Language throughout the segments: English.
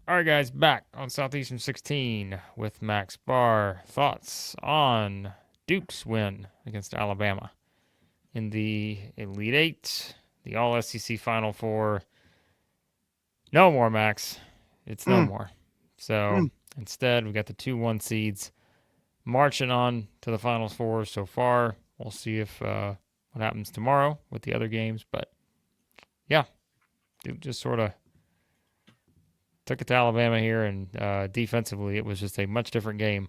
All right, guys, back on Southeastern 16 with Max Barr. Thoughts on Duke's win against Alabama in the Elite Eight, the All SEC Final Four. No more, Max. It's no Mm, more. So mm. instead, we got the 2-1 seeds marching on to the Final Four so far. We'll see if what happens tomorrow with the other games. But yeah, Duke just sort of took it to Alabama here, and defensively, it was just a much different game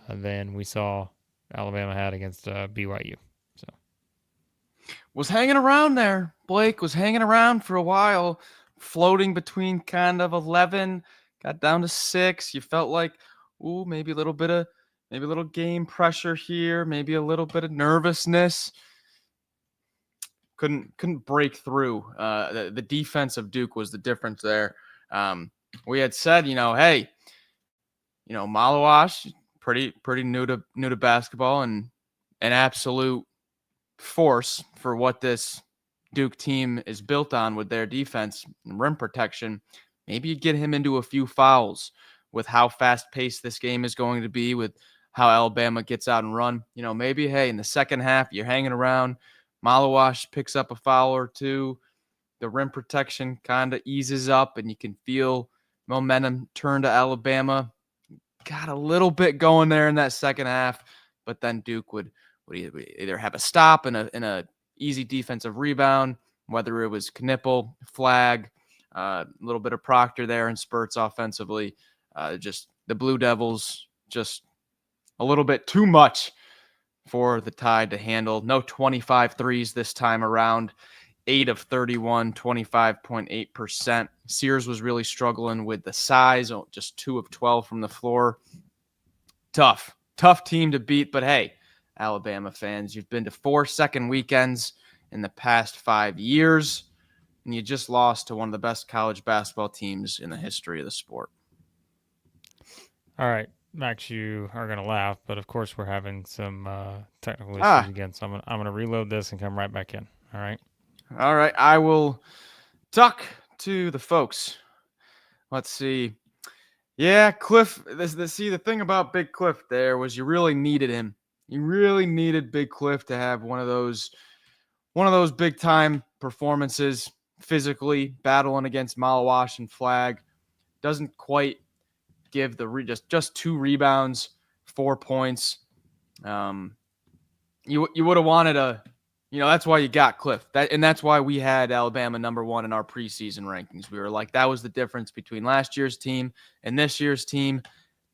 than we saw Alabama had against BYU. So Was hanging around there. Blake was hanging around for a while, floating between kind of 11, got down to 6. You felt like, ooh, maybe a little game pressure here, maybe a little bit of nervousness. Couldn't break through. The defense of Duke was the difference there. We had said, hey, Malawash, pretty new to basketball and an absolute force for what this Duke team is built on with their defense and rim protection. Maybe you get him into a few fouls with how fast paced this game is going to be, with how Alabama gets out and run. Maybe, hey, in the second half, you're hanging around. Malawash picks up a foul or two. The rim protection kind of eases up, and you can feel momentum turn to Alabama. Got a little bit going there in that second half, but then Duke would either have a stop and a easy defensive rebound, whether it was Knipple, Flag, a little bit of Proctor there in spurts offensively. Just the Blue Devils, just a little bit too much for the Tide to handle. No 25 threes this time around. 8 of 31, 25.8%. Sears was really struggling with the size, just 2 of 12 from the floor. Tough team to beat, but hey, Alabama fans, you've been to 4 second weekends in the past 5 years, and you just lost to one of the best college basketball teams in the history of the sport. all right, Max, you are gonna laugh, but of course we're having some technical issues Ah, again. So I'm gonna reload this and come right back in. All right. all right. I will talk to the folks. Let's see. Yeah, Cliff. The thing about Big Cliff there was you really needed him. You really needed Big Cliff to have one of those big time performances physically, battling against Malawash and Flag. Doesn't quite give just 2 rebounds, 4 points. Um, you would have wanted that's why you got Cliff. That's why we had Alabama number 1 in our preseason rankings. We were like, that was the difference between last year's team and this year's team.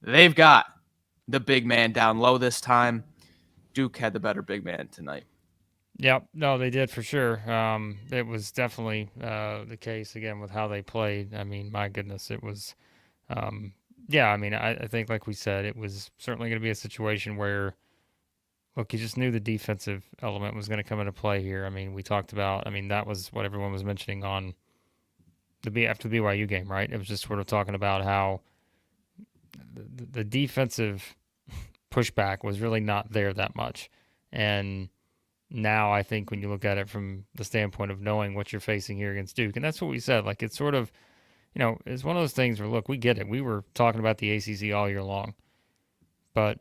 They've got the big man down low this time. Duke had the better big man tonight. Yep. No, they did for sure. It was definitely the case again with how they played. I mean, my goodness, it was. Um, yeah, I mean, I think like we said, it was certainly going to be a situation where, look, you just knew the defensive element was going to come into play here. I mean, we talked about. I mean, that was what everyone was mentioning on after the BYU game, right? It was just sort of talking about how the defensive pushback was really not there that much, and now I think when you look at it from the standpoint of knowing what you're facing here against Duke, and that's what we said, like it's sort of, it's one of those things where, look, we get it. We were talking about the ACC all year long, but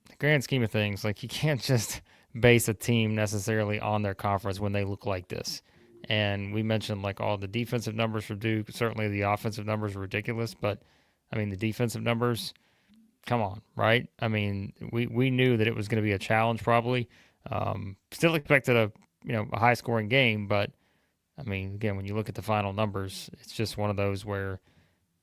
the grand scheme of things, like you can't just base a team necessarily on their conference when they look like this. And we mentioned like all the defensive numbers for Duke. Certainly the offensive numbers are ridiculous, but I mean the defensive numbers, come on, right? I mean, we knew that it was going to be a challenge probably. Still expected a high scoring game, but I mean, again, when you look at the final numbers, it's just one of those where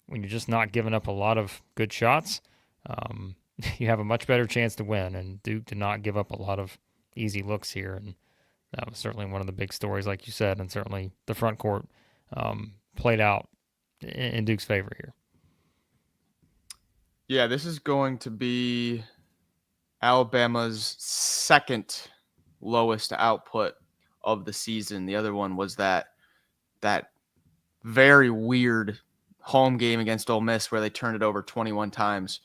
when you're just not giving up a lot of good shots, um, you have a much better chance to win. And Duke did not give up a lot of easy looks here, and that was certainly one of the big stories, like you said, and certainly the front court played out in Duke's favor here. Yeah, this is going to be Alabama's second lowest output of the season. The other one was that very weird home game against Ole Miss where they turned it over 21 times.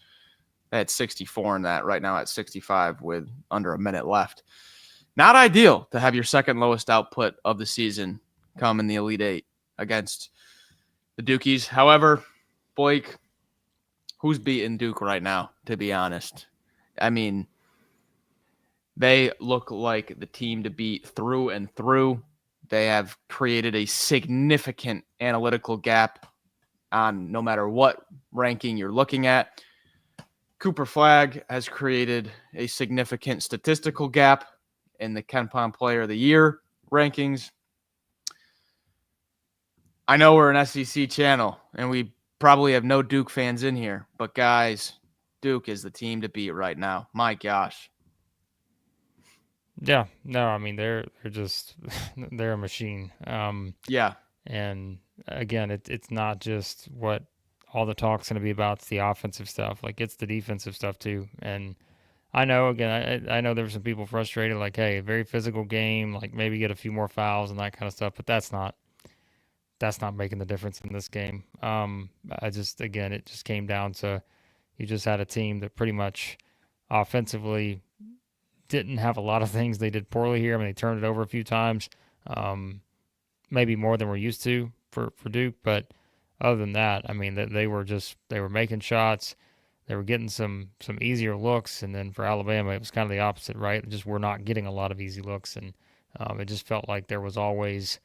They had 64 in that, right now at 65 with under a minute left. Not ideal to have your second lowest output of the season come in the Elite Eight against the Dukies. However, Blake, who's beating Duke right now, to be honest? I mean, they look like the team to beat through and through. They have created a significant analytical gap on no matter what ranking you're looking at. Cooper Flagg has created a significant statistical gap in the KenPom Player of the Year rankings. I know we're an SEC channel, and we probably have no Duke fans in here, but guys, Duke is the team to beat right now. My gosh. Yeah, no, I mean they're just they're a machine. Yeah. And again, it's not just what all the talk's going to be about. It's the offensive stuff. Like it's the defensive stuff too. And I know again, I know there were some people frustrated. Like, hey, very physical game. Like maybe get a few more fouls and that kind of stuff. But that's not making the difference in this game. I just again, it just came down to you just had a team that pretty much offensively didn't have a lot of things they did poorly here. I mean, they turned it over a few times, maybe more than we're used to for Duke. But other than that, I mean, they were making shots, they were getting some easier looks, and then for Alabama, it was kind of the opposite, right? Just we're not getting a lot of easy looks, and it just felt like there was always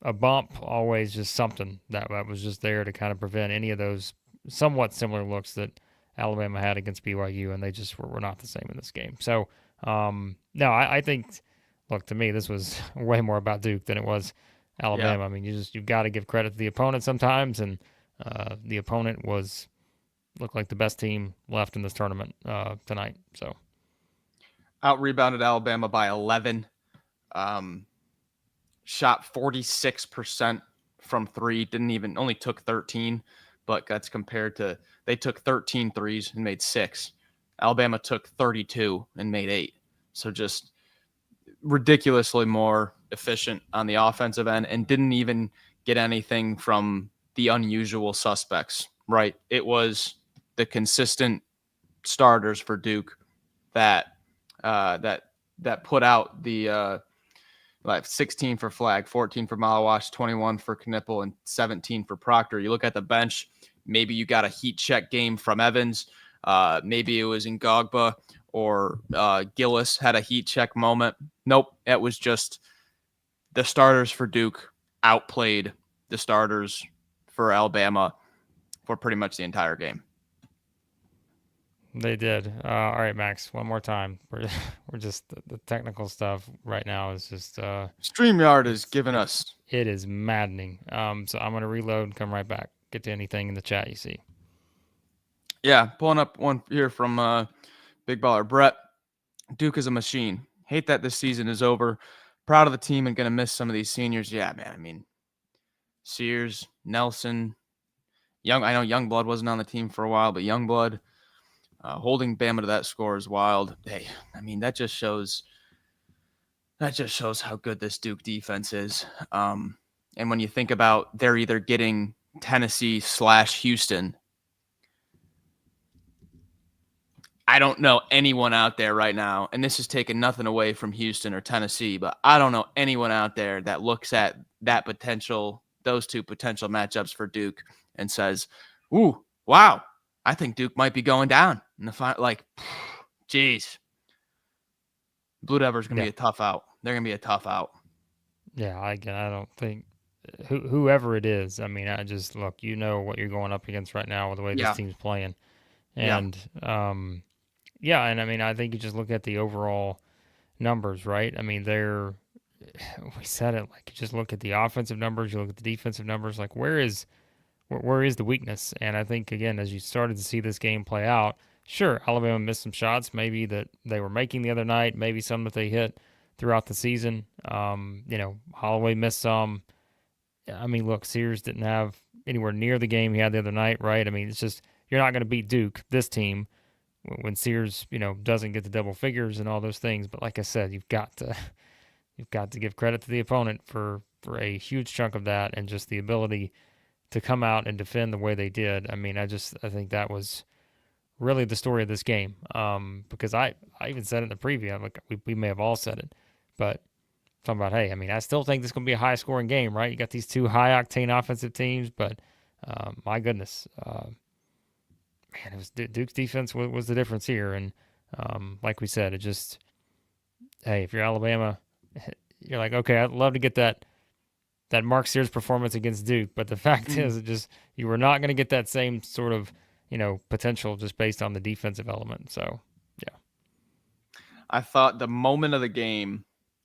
a bump, always just something that was just there to kind of prevent any of those somewhat similar looks that Alabama had against BYU, and they just were not the same in this game. So, no, I think, look, to me, this was way more about Duke than it was Yeah. Alabama. I mean, you've got to give credit to the opponent sometimes, and the opponent looked like the best team left in this tournament tonight. So, Out rebounded Alabama by 11. Shot 46% from three. Only took 13, but that's compared to they took 13 threes and made 6. Alabama took 32 and made 8. So just ridiculously more efficient on the offensive end and didn't even get anything from the unusual suspects, right? It was the consistent starters for Duke that put out the like 16 for Flagg, 14 for Malawash, 21 for Knipple, and 17 for Proctor. You look at the bench, maybe you got a heat check game from Evans. Maybe it was Ngogba or Gillis had a heat check moment. Nope, it was just the starters for Duke outplayed the starters for Alabama for pretty much the entire game. they did. All right, Max, one more time. We're just the technical stuff right now is just StreamYard is it's giving us. it is maddening. So I'm gonna reload and come right back. Get to anything in the chat you see. Yeah, pulling up one here from Big Baller Brett. Duke is a machine. Hate that this season is over. Proud of the team and going to miss some of these seniors. Yeah, man. I mean, Sears, Nelson, Young. I know Youngblood wasn't on the team for a while, but Youngblood holding Bama to that score is wild. Hey, I mean, that just shows how good this Duke defense is. And when you think about they're either getting Tennessee/Houston, I don't know anyone out there right now, and this is taking nothing away from Houston or Tennessee, but I don't know anyone out there that looks at those two potential matchups for Duke and says, ooh, wow, I think Duke might be going down in the final. Like, geez. Blue Devils going to be a tough out. They're going to be a tough out. Yeah, I don't think whoever it is. I mean, I just look. You know what you're going up against right now with the way this team's playing, and yeah, and I mean, I think you just look at the overall numbers, right? I mean, we said it, like you just look at the offensive numbers, you look at the defensive numbers, like where is the weakness? And I think again, as you started to see this game play out, sure, Alabama missed some shots, maybe that they were making the other night, maybe some that they hit throughout the season. Holloway missed some. I mean, look, Sears didn't have anywhere near the game he had the other night, right? I mean, it's just you're not going to beat Duke, this team, when Sears, doesn't get the double figures and all those things. But like I said, you've got to give credit to the opponent for a huge chunk of that and just the ability to come out and defend the way they did. I mean, I think that was really the story of this game. Because I even said it in the preview. Like we may have all said it, but talking about, hey, I mean, I still think this is going to be a high scoring game, right? You got these two high octane offensive teams, but my goodness, man, it was Duke's defense was the difference here. And like we said, it just, hey, if you're Alabama, you're like, okay, I'd love to get that Mark Sears performance against Duke, but the fact is, it just you were not going to get that same sort of potential just based on the defensive element. So yeah, I thought the moment of the game,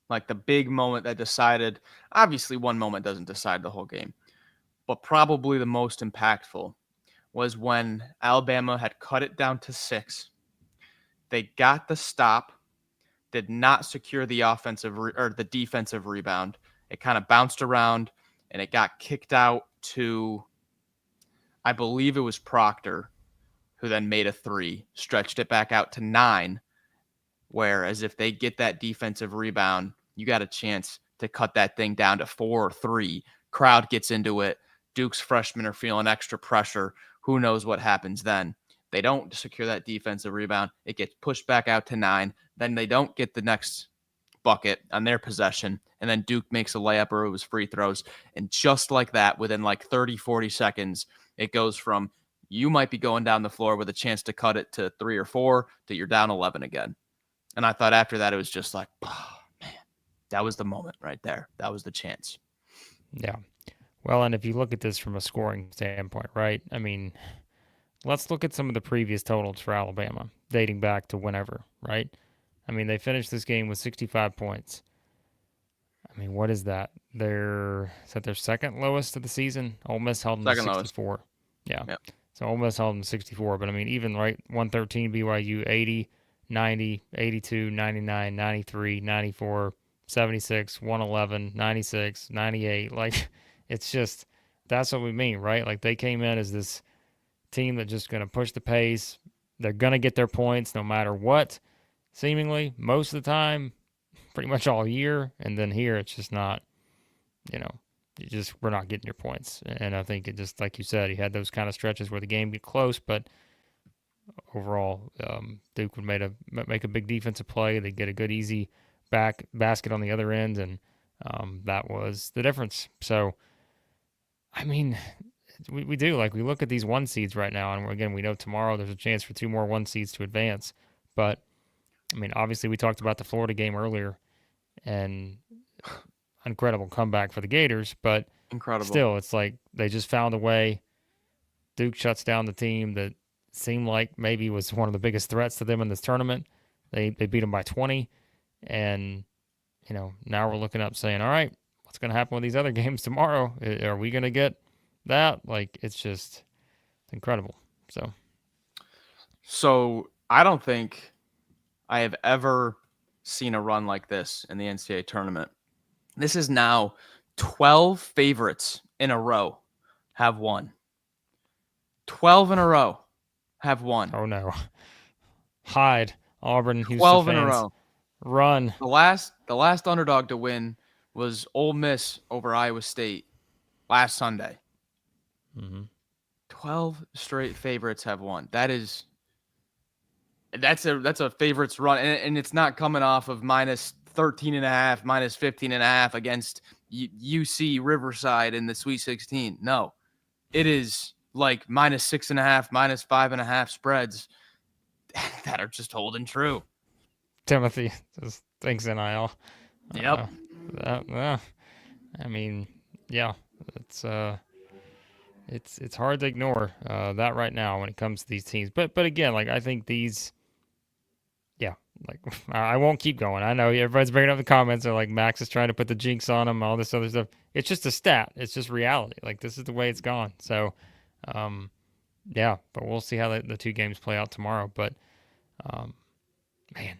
like the big moment that decided, obviously one moment doesn't decide the whole game, but probably the most impactful was when Alabama had cut it down to 6. They got the stop, did not secure the or the defensive rebound. It kind of bounced around and it got kicked out to, I believe it was Proctor, who then made a 3, stretched it back out to 9. Whereas if they get that defensive rebound, you got a chance to cut that thing down to 4 or 3. Crowd gets into it. Duke's freshmen are feeling extra pressure. Who knows what happens then? They don't secure that defensive rebound. It gets pushed back out to 9. Then they don't get the next bucket on their possession. And then Duke makes a layup or it was free throws. And just like that, within like 30, 40 seconds, it goes from you might be going down the floor with a chance to cut it to 3 or 4 to you're down 11 again. And I thought after that, it was just like, oh, man, that was the moment right there. That was the chance. yeah. Well, and if you look at this from a scoring standpoint, right? I mean, let's look at some of the previous totals for Alabama dating back to whenever, right? I mean, they finished this game with 65 points. I mean, what is that? Is that their second lowest of the season? Ole Miss held them to Second lowest. 64. Yeah. Yep. So Ole Miss held them to 64. But I mean, even right, 113 BYU, 80, 90, 82, 99, 93, 94, 76, 111, 96, 98. Like, it's just, that's what we mean, right? Like, they came in as this team that's just going to push the pace. They're going to get their points no matter what, seemingly, most of the time, pretty much all year. And then here, it's just not, we're not getting your points. And I think it just, like you said, he had those kind of stretches where the game get close, but overall, Duke would make a big defensive play. They get a good, easy basket on the other end, and that was the difference. So, I mean, we do, like, we look at these 1 seeds right now, and again, we know tomorrow there's a chance for 2 more 1 seeds to advance. But I mean, obviously, we talked about the Florida game earlier, and incredible comeback for the Gators, but Incredible. still, it's like they just found a way. Duke shuts down the team that seemed like maybe was one of the biggest threats to them in this tournament. They beat them by 20, and now we're looking up saying, all right, what's going to happen with these other games tomorrow? Are we going to get that? Like, it's incredible. So I don't think I have ever seen a run like this in the NCAA tournament. This is now 12 favorites in a row have won. 12 in a row have won. Oh no. Hide, Auburn, Houston 12 fans. in a row. Run. The last underdog to win was Ole Miss over Iowa State last Sunday. 12 straight favorites have won. That's a favorites run, and it's not coming off of minus 13.5, minus 15.5 against UC Riverside in the Sweet 16. No, it is like minus 6.5, minus 5.5 spreads that are just holding true. Timothy just thinks NIL. Yep. I mean, yeah, it's hard to ignore that right now when it comes to these teams. But again, like, I think these, yeah, like, I won't keep going. I know everybody's bringing up the comments. They're like, Max is trying to put the jinx on him, all this other stuff. It's just a stat. It's just reality. Like, this is the way it's gone. So, yeah, but we'll see how the 2 games play out tomorrow. But, man,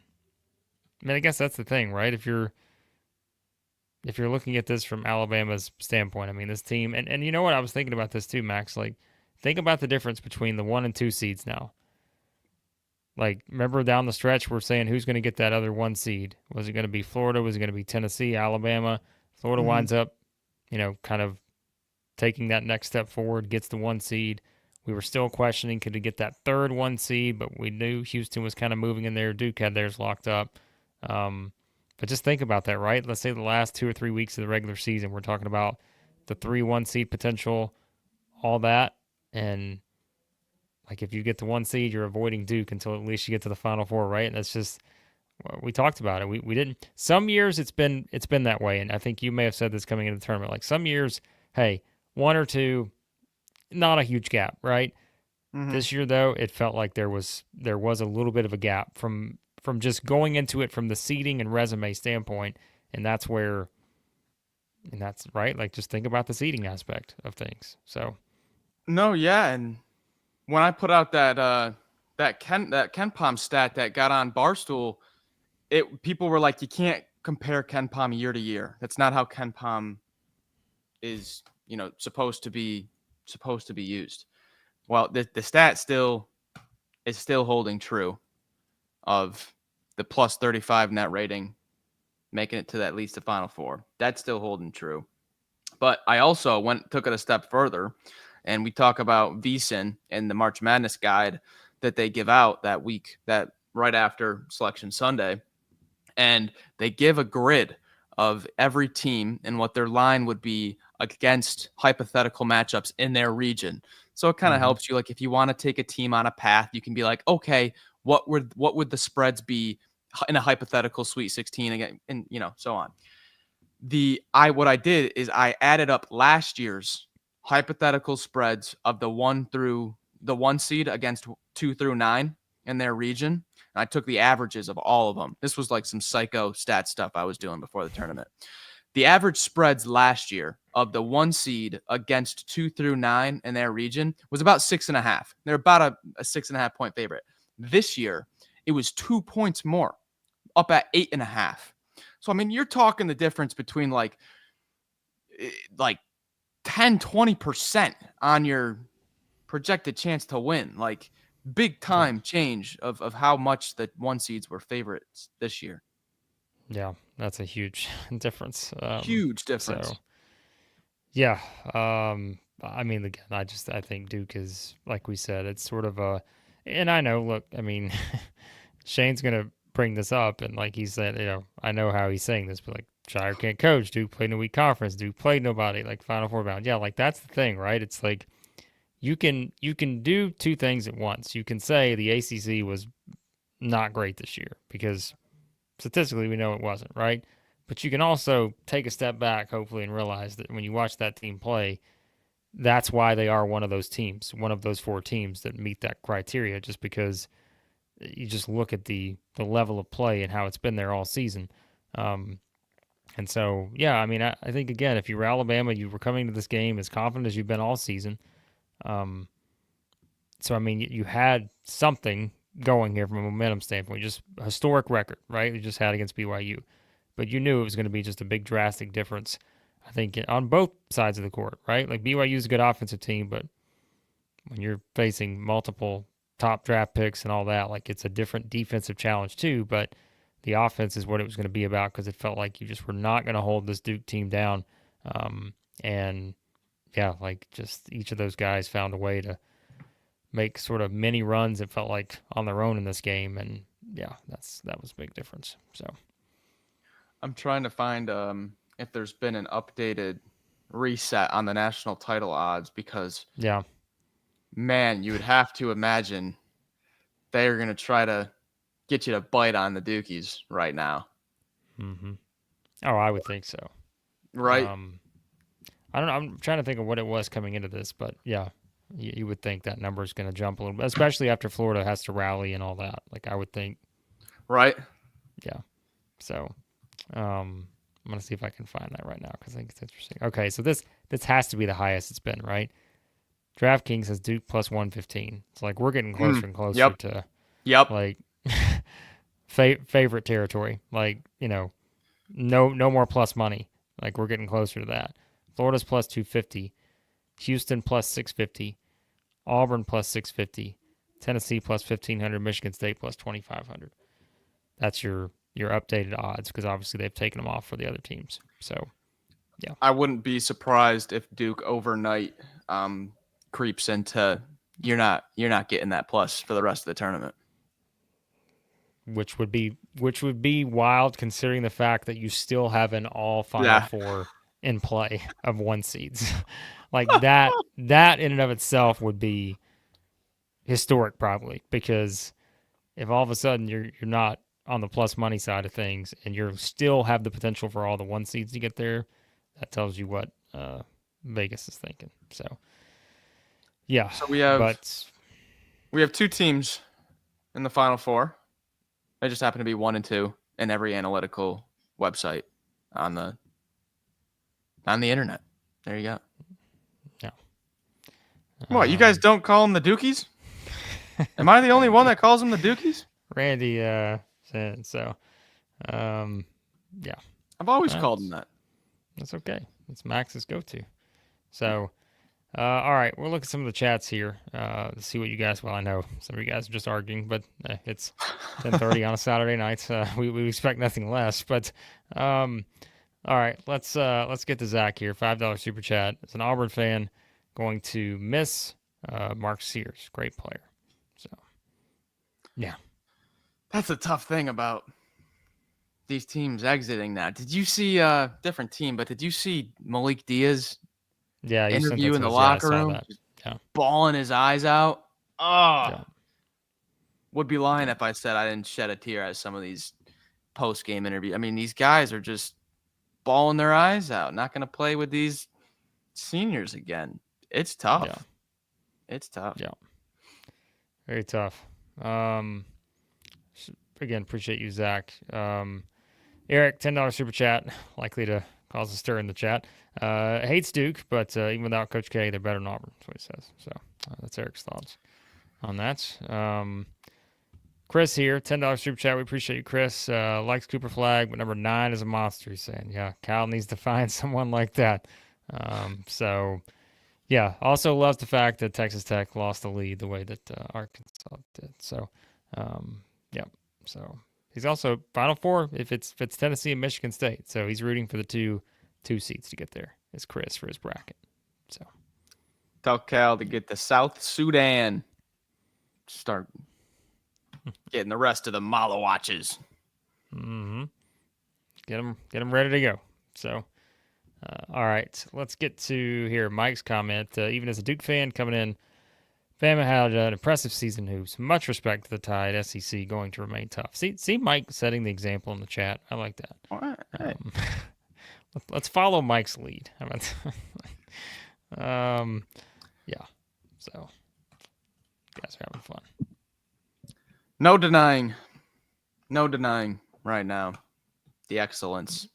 I guess that's the thing, right? If you're looking at this from Alabama's standpoint, I mean, this team, and you know what? I was thinking about this too, Max. Like, think about the difference between the 1 and 2 seeds now. Like, remember down the stretch, we're saying who's going to get that other 1 seed? Was it going to be Florida? Was it going to be Tennessee, Alabama? Florida winds up, kind of taking that next step forward, gets the 1 seed. We were still questioning, could it get that third 1 seed? But we knew Houston was kind of moving in there. Duke had theirs locked up. But just think about that, right? Let's say the last 2 or 3 weeks of the regular season, we're talking about the 3-1 seed potential, all that, and Like if you get the 1 seed, you're avoiding Duke until at least you get to the Final Four, right? And that's just we talked about it. We didn't. Some years it's been that way, and I think you may have said this coming into the tournament. Like some years, hey, 1 or 2, not a huge gap, right? Mm-hmm. This year though, it felt like there was a little bit of a gap from just going into it from the seeding and resume standpoint, and that's right. Like just think about the seeding aspect of things. So No, yeah, and when I put out that Ken Palm stat that got on Barstool, people were like, you can't compare Ken Palm year to year. That's not how Ken Palm is, supposed to be used. Well, the stat still is still holding true of the plus 35 net rating, making it to at least the Final Four. That's still holding true. But I also took it a step further, and we talk about VSiN and the March Madness guide that they give out that week, that right after Selection Sunday, and they give a grid of every team and what their line would be against hypothetical matchups in their region. So it kind of mm-hmm. helps you, like if you want to take a team on a path, you can be like, okay, what would the spreads be in a hypothetical Sweet 16 again, and so on. What I did is I added up last year's hypothetical spreads of the 1 seed against 2 through 9 in their region. And I took the averages of all of them. This was like some psycho stat stuff I was doing before the tournament. The average spreads last year of the 1 seed against 2 through 9 in their region was about 6.5. They're about a 6.5 point favorite. This year, it was 2 points more, up at 8.5. So, I mean, you're talking the difference between like 10, 20% on your projected chance to win. Like big time change of how much the 1 seeds were favorites this year. Yeah, that's a huge difference. Huge difference. So yeah, I mean, again, I think Duke is, like we said, it's sort of and I know, look, I mean, Shane's gonna bring this up, and like he said, I know how he's saying this, but like Shire can't coach. Duke played in a weak conference. Duke played nobody. Like Final Four bound. Yeah, like that's the thing, right? It's like you can do two things at once. You can say the ACC was not great this year because statistically we know it wasn't, right? But you can also take a step back, hopefully, and realize that when you watch that team play, that's why they are one of those teams, one of those 4 teams that meet that criteria, just because you just look at the level of play and how it's been there all season. Um, and so, yeah, I mean, I think, again, if you were Alabama, you were coming to this game as confident as you've been all season. So, I mean, you had something going here from a momentum standpoint, just a historic record, right? You just had against BYU. But you knew it was going to be just a big drastic difference, I think, on both sides of the court, right? Like BYU is a good offensive team, but when you're facing multiple top draft picks and all that, like it's a different defensive challenge too. But the offense is what it was going to be about because it felt like you just were not going to hold this Duke team down. And yeah, like just each of those guys found a way to make sort of mini runs, it felt like, on their own in this game. And yeah, that was a big difference. So I'm trying to find if there's been an updated reset on the national title odds because, yeah, man, you would have to imagine they're going to try to get you to bite on the Dukies right now. mm-hmm. Oh, I would think so. Right? I don't know. I'm trying to think of what it was coming into this, but yeah, you would think that number is going to jump a little bit, especially after Florida has to rally and all that. Like I would think. Right? Yeah. So I'm going to see if I can find that right now because I think it's interesting. Okay, so this has to be the highest it's been, right? DraftKings has Duke plus 115. It's like we're getting closer and closer to like favorite territory. Like, no more plus money. Like we're getting closer to that. Florida's plus 250, Houston plus 650, Auburn plus 650, Tennessee plus 1500, Michigan State plus 2500. That's your updated odds because obviously they've taken them off for the other teams. So, yeah. I wouldn't be surprised if Duke overnight creeps into you're not getting that plus for the rest of the tournament. Which would be wild considering the fact that you still have an all Final Four in play of 1 seeds. Like that in and of itself would be historic probably, because if all of a sudden you're not on the plus money side of things and you still have the potential for all the 1 seeds to get there, that tells you what Vegas is thinking. So yeah, So we have but 2 teams in the Final Four. They just happen to be 1 and 2 in every analytical website on the internet. There you go. yeah. What, you guys don't call them the Dukies? Am I the only one that calls them the Dukies? Randy said so. Yeah. I've always called them that. That's okay. It's Max's go-to. So, all right, we'll look at some of the chats here to see what you guys. Well, I know some of you guys are just arguing, but it's 10:30 on a Saturday night. We expect nothing less. But all right, let's get to Zach here. $5 super chat. As an Auburn fan, going to miss Mark Sears, great player. So, yeah, that's a tough thing about these teams exiting now. Did you see different team, but did you see Malik Diaz interview in the locker room? Yeah. Bawling his eyes out. Oh. Yeah. Would be lying if I said I didn't shed a tear at some of these post-game interviews. I mean, these guys are just bawling their eyes out, not going to play with these seniors again. It's tough. Yeah. It's tough. Yeah. Very tough. Again, appreciate you, Zach. Eric, $10 super chat, likely to cause a stir in the chat. Hates Duke, but even without Coach K, they're better than Auburn. That's what he says. So that's Eric's thoughts on that. Chris here, $10 super chat. We appreciate you, Chris. Likes Cooper Flag, but number 9 is a monster. He's saying, yeah, Cal needs to find someone like that. So, yeah, also loves the fact that Texas Tech lost the lead the way that Arkansas did. So, yeah. So he's also Final Four if it's Tennessee and Michigan State. So he's rooting for the two seats to get there. It's Chris for his bracket. So tell Cal to get the South Sudan. Start getting the rest of the Malawatches. Mm-hmm. Get them ready to go. So all right, let's get to here Mike's comment. Even as a Duke fan coming in, Bama had an impressive season. Hoops. Much respect to the Tide. SEC going to remain tough. See Mike setting the example in the chat. I like that. All right. Let's follow Mike's lead. How about that? Yeah. So you guys are having fun. No denying right now the excellence.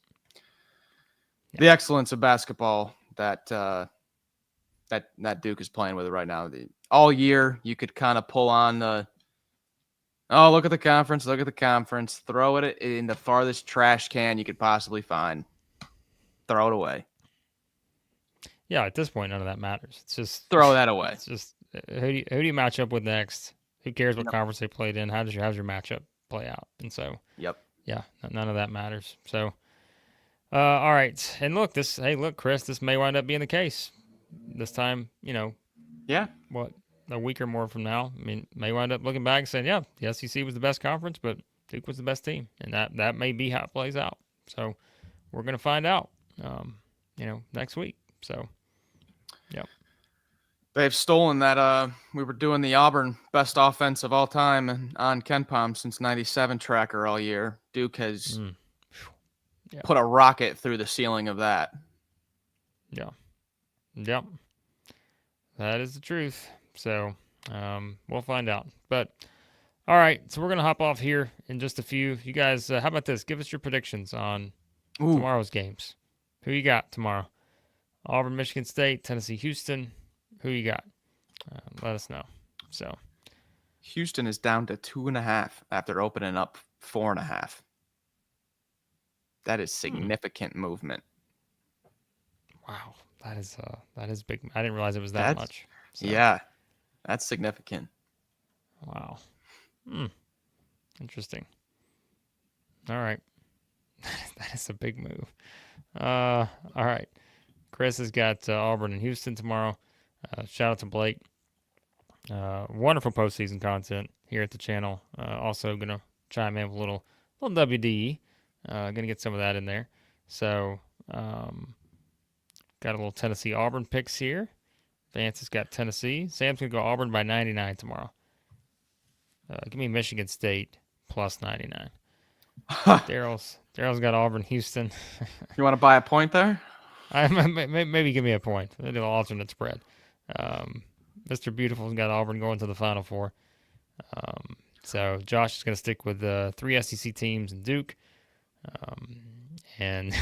Yeah. The excellence of basketball that Duke is playing with right now. All year, you could kind of pull on look at the conference, throw it in the farthest trash can you could possibly find. Throw it away. Yeah, at this point, none of that matters. It's just throw that away. It's just who do you match up with next? Who cares what conference they played in? How's your matchup play out? And so, yeah, none of that matters. So, all right. And look, Chris, this may wind up being the case this time. Yeah. What? A week or more from now, I mean, may wind up looking back and saying, yeah, the SEC was the best conference, but Duke was the best team. And that may be how it plays out. So we're going to find out, next week. So, yep. They've stolen that. We were doing the Auburn best offense of all time on KenPom since '97 tracker all year. Duke has put a rocket through the ceiling of that. Yeah. Yep. That is the truth. So we'll find out. But all right, so we're gonna hop off here in just a few. You guys, how about this? Give us your predictions on tomorrow's games. Who you got tomorrow? Auburn, Michigan State, Tennessee, Houston. Who you got? Let us know. So Houston is down to 2.5 after opening up 4.5. That is significant movement. Wow, that is big. I didn't realize it was that much. So. Yeah. That's significant. Wow. Interesting. All right. That is a big move. All right. Chris has got Auburn and Houston tomorrow. Shout out to Blake. Wonderful postseason content here at the channel. Also going to chime in with a little WDE. Going to get some of that in there. So, got a little Tennessee Auburn picks here. Vance has got Tennessee. Sam's going to go Auburn by 99 tomorrow. Give me Michigan State plus 99. Daryl's got Auburn, Houston. You want to buy a point there? Maybe give me a point. Maybe the alternate spread. Mr. Beautiful's got Auburn going to the Final Four. So Josh is going to stick with the 3 SEC teams and Duke. And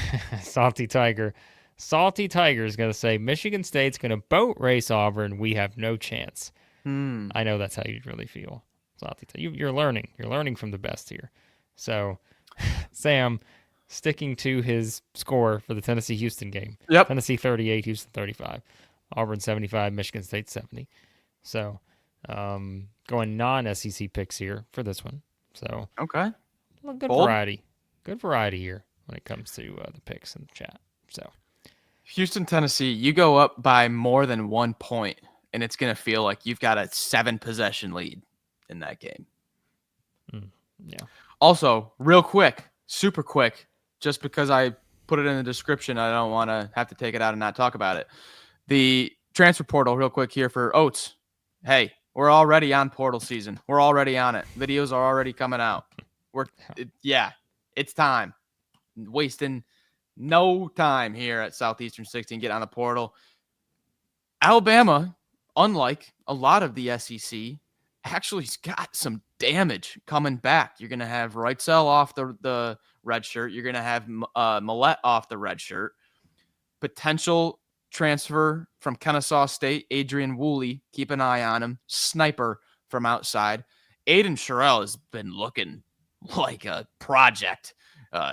Salty Tiger is going to say Michigan State's going to boat race Auburn. We have no chance. I know that's how you really feel. Salty Tiger. You're learning. You're learning from the best here. So Sam sticking to his score for the Tennessee-Houston game. Yep. Tennessee 38, Houston 35. Auburn 75, Michigan State 70. So going non-SEC picks here for this one. So okay, good variety. Good variety here when it comes to the picks in the chat. So Houston, Tennessee, you go up by more than 1 point, and it's going to feel like you've got a 7-possession lead in that game. Yeah. Also, real quick, super quick, just because I put it in the description, I don't want to have to take it out and not talk about it. The transfer portal, real quick here for Oats. Hey, we're already on portal season. We're already on it. Videos are already coming out. It's time. Wasting no time here at Southeastern 16. Get on the portal. Alabama, unlike a lot of the SEC, actually got some damage coming back. You're going to have Reitzel off the red shirt. You're going to have Millette off the red shirt. Potential transfer from Kennesaw State, Adrian Woolley. Keep an eye on him. Sniper from outside. Aiden Sherrill has been looking like a project.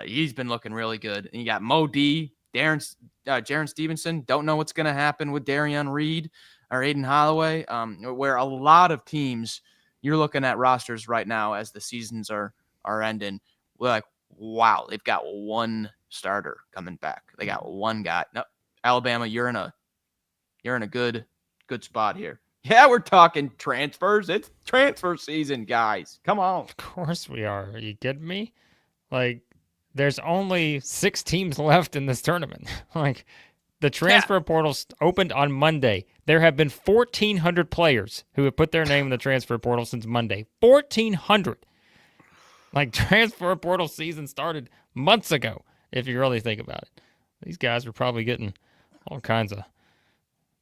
He's been looking really good. And you got Mo D, Jaron Stevenson. Don't know what's going to happen with Darian Reed or Aiden Holloway, where a lot of teams, you're looking at rosters right now as the seasons are ending. We're like, wow, they've got one starter coming back. They got one guy. No, Alabama, you're in a good spot here. Yeah, we're talking transfers. It's transfer season, guys. Come on. Of course we are. Are you kidding me? Like, there's only 6 teams left in this tournament. Like, the transfer portal opened on Monday. There have been 1,400 players who have put their name in the transfer portal since Monday. 1,400. Like, transfer portal season started months ago, if you really think about it. These guys were probably getting all kinds of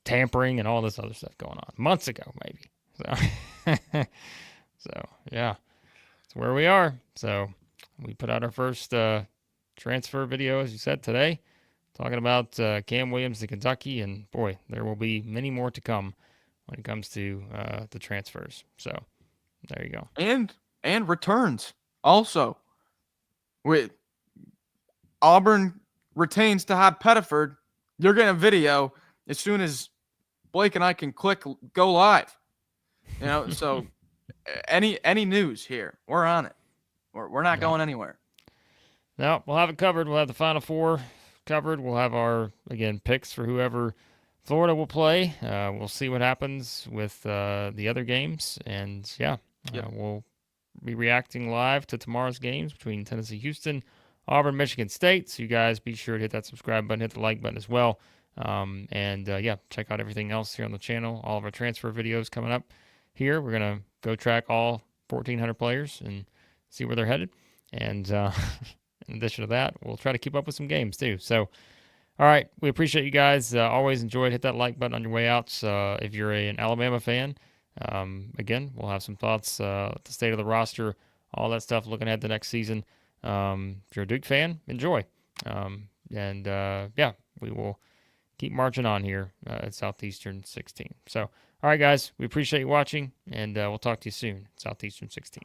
tampering and all this other stuff going on months ago, maybe. So yeah, that's where we are. So we put out our first transfer video, as you said, today, talking about Cam Williams to Kentucky, and boy, there will be many more to come when it comes to the transfers. So there you go. And returns also. With Auburn retains Tahad Pettiford, you're getting a video as soon as Blake and I can click go live. So any news here, we're on it. We're not going anywhere. No, we'll have it covered. We'll have the Final Four covered. We'll have our, again, picks for whoever Florida will play. We'll see what happens with the other games. And, we'll be reacting live to tomorrow's games between Tennessee, Houston, Auburn, Michigan State. So you guys be sure to hit that subscribe button, hit the like button as well. Check out everything else here on the channel. All of our transfer videos coming up here. We're going to go track all 1,400 players and see where they're headed. And in addition to that, we'll try to keep up with some games too. So, all right, we appreciate you guys. Always enjoyed. Hit that like button on your way out. If you're an Alabama fan, again, we'll have some thoughts, the state of the roster, all that stuff, looking ahead to next season. If you're a Duke fan, enjoy. We will keep marching on here at Southeastern 16. So, all right, guys, we appreciate you watching, and we'll talk to you soon, Southeastern 16.